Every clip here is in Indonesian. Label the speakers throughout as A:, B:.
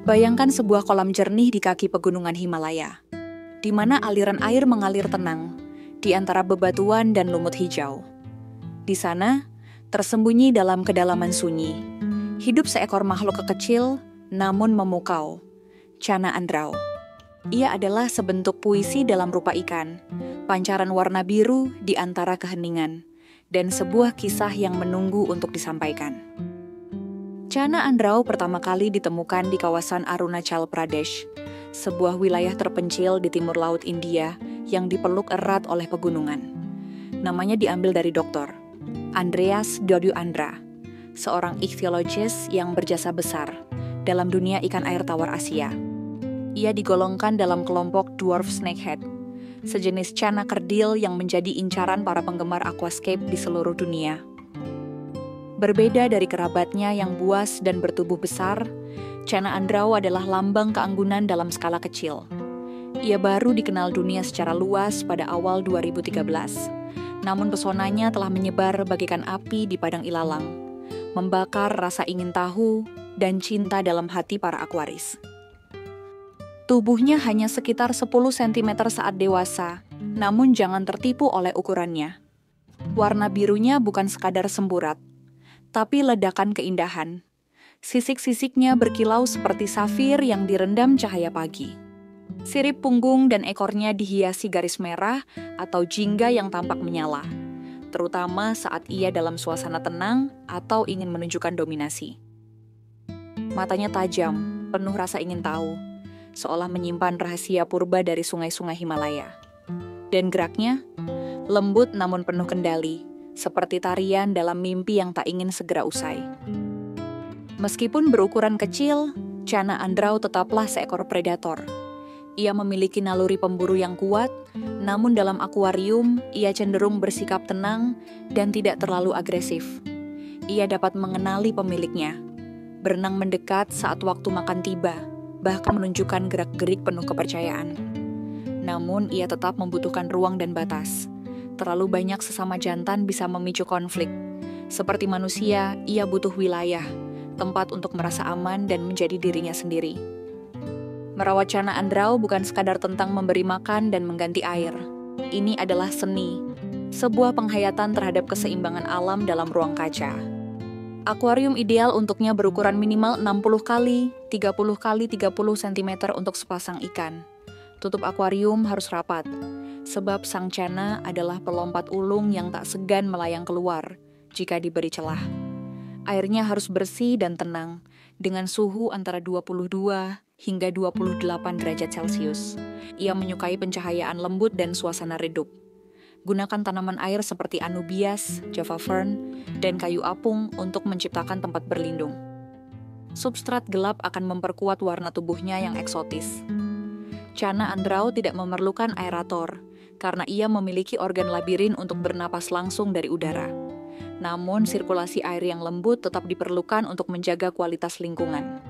A: Bayangkan sebuah kolam jernih di kaki pegunungan Himalaya, di mana aliran air mengalir tenang di antara bebatuan dan lumut hijau. Di sana, tersembunyi dalam kedalaman sunyi, hidup seekor makhluk kecil namun memukau, Channa Andrao. Ia adalah sebentuk puisi dalam rupa ikan, pancaran warna biru di antara keheningan, dan sebuah kisah yang menunggu untuk disampaikan. Channa Andrao pertama kali ditemukan di kawasan Arunachal Pradesh, sebuah wilayah terpencil di timur laut India yang dipeluk erat oleh pegunungan. Namanya diambil dari dokter Andreas Dodyandra, seorang ichthyologis yang berjasa besar dalam dunia ikan air tawar Asia. Ia digolongkan dalam kelompok dwarf snakehead, sejenis channa kerdil yang menjadi incaran para penggemar aquascape di seluruh dunia. Berbeda dari kerabatnya yang buas dan bertubuh besar, Channa Andrao adalah lambang keanggunan dalam skala kecil. Ia baru dikenal dunia secara luas pada awal 2013, namun pesonanya telah menyebar bagaikan api di padang ilalang, membakar rasa ingin tahu dan cinta dalam hati para aquaris. Tubuhnya hanya sekitar 10 cm saat dewasa, namun jangan tertipu oleh ukurannya. Warna birunya bukan sekadar semburat, tapi ledakan keindahan. Sisik-sisiknya berkilau seperti safir yang direndam cahaya pagi. Sirip punggung dan ekornya dihiasi garis merah atau jingga yang tampak menyala, terutama saat ia dalam suasana tenang atau ingin menunjukkan dominasi. Matanya tajam, penuh rasa ingin tahu, seolah menyimpan rahasia purba dari sungai-sungai Himalaya. Dan geraknya, lembut namun penuh kendali, seperti tarian dalam mimpi yang tak ingin segera usai. Meskipun berukuran kecil, Channa Andrao tetaplah seekor predator. Ia memiliki naluri pemburu yang kuat, namun dalam akuarium, ia cenderung bersikap tenang dan tidak terlalu agresif. Ia dapat mengenali pemiliknya, berenang mendekat saat waktu makan tiba, bahkan menunjukkan gerak-gerik penuh kepercayaan. Namun, ia tetap membutuhkan ruang dan batas. Terlalu banyak sesama jantan bisa memicu konflik. Seperti manusia, ia butuh wilayah, tempat untuk merasa aman dan menjadi dirinya sendiri. Merawat Channa Andrao bukan sekadar tentang memberi makan dan mengganti air. Ini adalah seni, sebuah penghayatan terhadap keseimbangan alam dalam ruang kaca. Akuarium ideal untuknya berukuran minimal 60 kali 30 kali 30 cm untuk sepasang ikan. Tutup akuarium harus rapat, sebab sang channa adalah pelompat ulung yang tak segan melayang keluar jika diberi celah. Airnya harus bersih dan tenang, dengan suhu antara 22 hingga 28 derajat Celcius. Ia menyukai pencahayaan lembut dan suasana redup. Gunakan tanaman air seperti anubias, java fern, dan kayu apung untuk menciptakan tempat berlindung. Substrat gelap akan memperkuat warna tubuhnya yang eksotis. Channa Andrao tidak memerlukan aerator, karena ia memiliki organ labirin untuk bernapas langsung dari udara. Namun, sirkulasi air yang lembut tetap diperlukan untuk menjaga kualitas lingkungan.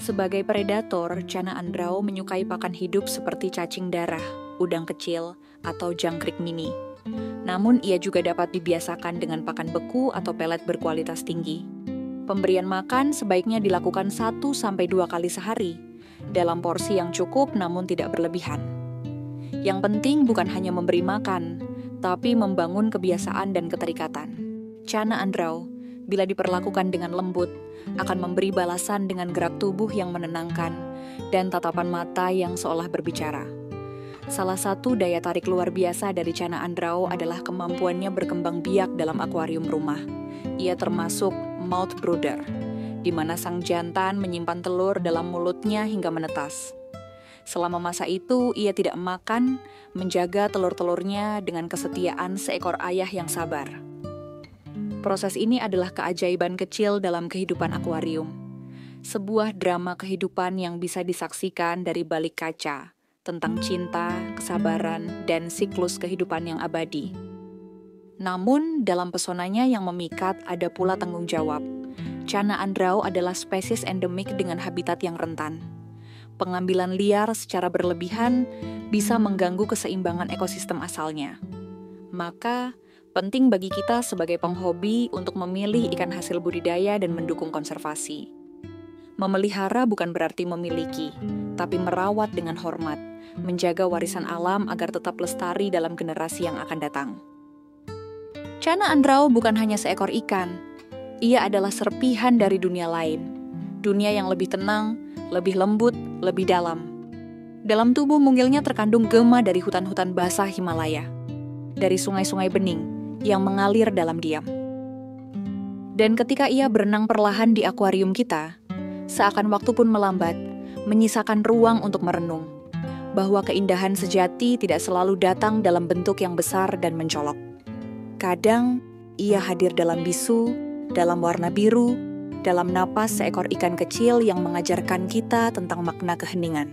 A: Sebagai predator, Channa Andrao menyukai pakan hidup seperti cacing darah, udang kecil, atau jangkrik mini. Namun, ia juga dapat dibiasakan dengan pakan beku atau pelet berkualitas tinggi. Pemberian makan sebaiknya dilakukan 1-2 kali sehari, dalam porsi yang cukup namun tidak berlebihan. Yang penting bukan hanya memberi makan, tapi membangun kebiasaan dan keterikatan. Channa Andrao, bila diperlakukan dengan lembut, akan memberi balasan dengan gerak tubuh yang menenangkan dan tatapan mata yang seolah berbicara. Salah satu daya tarik luar biasa dari Channa Andrao adalah kemampuannya berkembang biak dalam akuarium rumah. Ia termasuk mouth brooder, di mana sang jantan menyimpan telur dalam mulutnya hingga menetas. Selama masa itu, ia tidak makan, menjaga telur-telurnya dengan kesetiaan seekor ayah yang sabar. Proses ini adalah keajaiban kecil dalam kehidupan akuarium. Sebuah drama kehidupan yang bisa disaksikan dari balik kaca, tentang cinta, kesabaran, dan siklus kehidupan yang abadi. Namun, dalam pesonanya yang memikat ada pula tanggung jawab. Channa Andrao adalah spesies endemik dengan habitat yang rentan. Pengambilan liar secara berlebihan bisa mengganggu keseimbangan ekosistem asalnya. Maka, Penting bagi kita sebagai penghobi untuk memilih ikan hasil budidaya dan mendukung konservasi. Memelihara bukan berarti memiliki, tapi merawat dengan hormat, menjaga warisan alam agar tetap lestari dalam generasi yang akan datang. Cana Andrau bukan hanya seekor ikan, ia adalah serpihan dari dunia lain, dunia yang lebih tenang, lebih lembut, lebih dalam. Dalam tubuh mungilnya terkandung gema dari hutan-hutan basah Himalaya, dari sungai-sungai bening yang mengalir dalam diam. Dan ketika ia berenang perlahan di akuarium kita, seakan waktu pun melambat, menyisakan ruang untuk merenung, bahwa keindahan sejati tidak selalu datang dalam bentuk yang besar dan mencolok. Kadang, ia hadir dalam bisu, dalam warna biru, dalam napas seekor ikan kecil yang mengajarkan kita tentang makna keheningan.